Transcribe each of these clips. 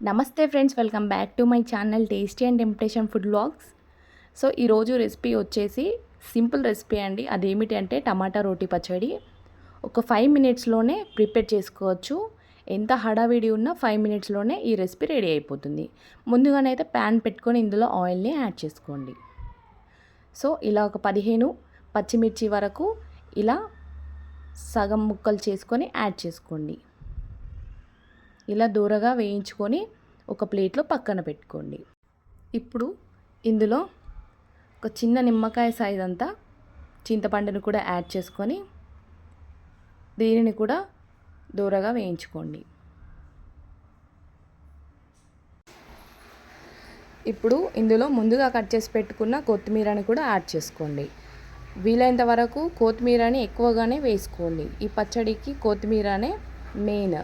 నమస్తే friends, welcome back to my channel tasty and temptation food vlogs. So ఈరోజు recipe వచ్చేసి simple recipe అండి. అదేమిటి అంటే టమాటా రోటి పచ్చడి. ఒక 5 మినిట్స్లోనే ప్రిపేర్ చేసుకోవచ్చు. ఎంత హడావిడి ఉన్నా 5 మినిట్స్లోనే ఈ రెసిపీ రెడీ అయిపోతుంది. ముందుగానైతే ప్యాన్ పెట్టుకొని ఇందులో ఆయిల్ని యాడ్ చేసుకోండి. సో ఇలా ఒక 15 పచ్చిమిర్చి వరకు ఇలా సగం ముక్కలు చేసుకొని యాడ్ చేసుకోండి. ఇలా దూరగా వేయించుకొని ఒక ప్లేట్లో పక్కన పెట్టుకోండి. ఇప్పుడు ఇందులో ఒక చిన్న నిమ్మకాయ సైజ్ అంతా చింతపండుని కూడా యాడ్ చేసుకొని దీనిని కూడా దూరగా వేయించుకోండి. ఇప్పుడు ఇందులో ముందుగా కట్ చేసి పెట్టుకున్న కొత్తిమీరని కూడా యాడ్ చేసుకోండి. వీలైనంత వరకు కొత్తిమీరని ఎక్కువగానే వేసుకోండి. ఈ పచ్చడికి కొత్తిమీరనే మెయిన్.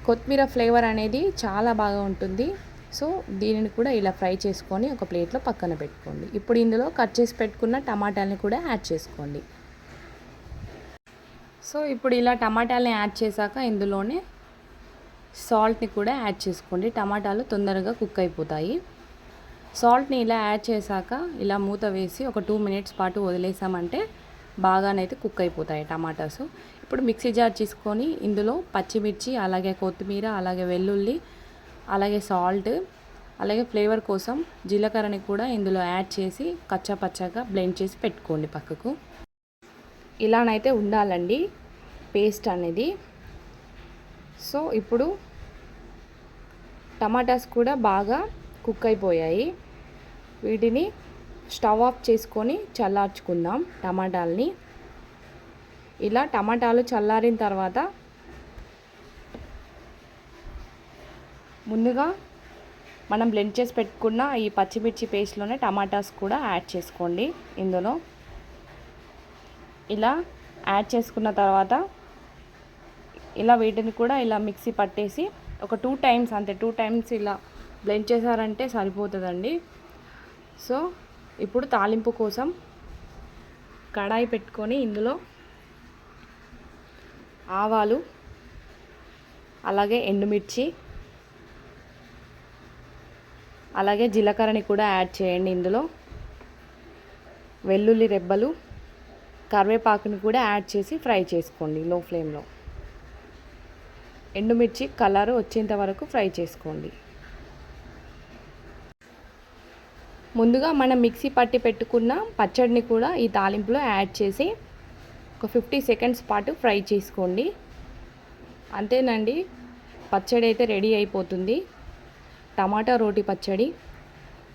కొత్తిమీర ఫ్లేవర్ అనేది చాలా బాగా ఉంటుంది. సో దీనిని కూడా ఇలా ఫ్రై చేసుకొని ఒక ప్లేట్లో పక్కన పెట్టుకోండి. ఇప్పుడు ఇందులో కట్ చేసి పెట్టుకున్న టమాటాలని కూడా యాడ్ చేసుకోండి. సో ఇప్పుడు ఇలా టమాటాలని యాడ్ చేశాక ఇందులోనే సాల్ట్ని కూడా యాడ్ చేసుకోండి. టమాటాలు తొందరగా కుక్ అయిపోతాయి. సాల్ట్ని ఇలా యాడ్ చేశాక ఇలా మూత వేసి ఒక 2 మినిట్స్ పాటు వదిలేసామంటే బాగానైతే కుక్ అయిపోతాయి టమాటాస్. ఇప్పుడు మిక్సీ జార్ తీసుకొని ఇందులో పచ్చిమిర్చి, అలాగే కొత్తిమీర, అలాగే వెల్లుల్లి, అలాగే సాల్ట్, అలాగే ఫ్లేవర్ కోసం జీలకర్రని కూడా ఇందులో యాడ్ చేసి కచ్చా పచ్చగా బ్లెండ్ చేసి పెట్టుకోండి పక్కకు. ఇలానైతే ఉండాలండి పేస్ట్ అనేది. సో ఇప్పుడు టమాటాస్ కూడా బాగా కుక్ అయిపోయాయి. వీటిని స్టవ్ ఆఫ్ చేసుకొని చల్లార్చుకుందాం టమాటాలని. ఇలా టమాటాలు చల్లారిన తర్వాత ముందుగా మనం బ్లెండ్ చేసి పెట్టుకున్న ఈ పచ్చిమిర్చి పేస్ట్లోనే టమాటాస్ కూడా యాడ్ చేసుకోండి. ఇందులో ఇలా యాడ్ చేసుకున్న తర్వాత ఇలా వీటిని కూడా ఇలా మిక్సీ పట్టేసి ఒక 2 టైమ్స్ అంతే 2 టైమ్స్ ఇలా బ్లెండ్ చేశారంటే సరిపోతుందండి. సో ఇప్పుడు తాలింపు కోసం కడాయి పెట్టుకొని ఇందులో ఆవాలు, అలాగే ఎండుమిర్చి, అలాగే జీలకర్రని కూడా యాడ్ చేయండి. ఇందులో వెల్లుల్లి రెబ్బలు, కరివేపాకుని కూడా యాడ్ చేసి ఫ్రై చేసుకోండి లో ఫ్లేమ్లో. ఎండుమిర్చి కలర్ వచ్చేంత వరకు ఫ్రై చేసుకోండి. ముందుగా మనం మిక్సీ పట్టి పెట్టుకున్న పచ్చడిని కూడా ఈ తాలింపులో యాడ్ చేసి ఒక 50 సెకండ్స్ పాటు ఫ్రై చేసుకోండి. అంతేనండి, పచ్చడి అయితే రెడీ అయిపోతుంది, టమాటా రోటి పచ్చడి.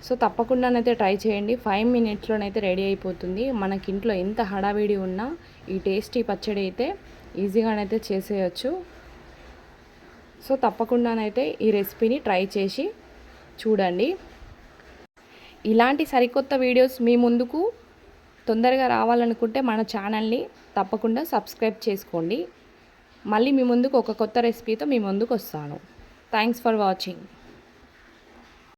సో తప్పకుండానైతే ట్రై చేయండి. 5 మినిట్స్లోనైతే రెడీ అయిపోతుంది. మనకి ఇంట్లో ఎంత హడావిడి ఉన్నా ఈ టేస్టీ పచ్చడి అయితే ఈజీగానైతే చేసేయచ్చు. సో తప్పకుండానైతే ఈ రెసిపీని ట్రై చేసి చూడండి. ఇలాంటి సరికొత్త వీడియోస్ మీ ముందుకు తొందరగా రావాలనుకుంటే మన ఛానల్ని తప్పకుండా సబ్స్క్రైబ్ చేసుకోండి. మళ్ళీ మీ ముందుకు ఒక కొత్త రెసిపీతో మీ ముందుకు వస్తాను. Thanks for watching.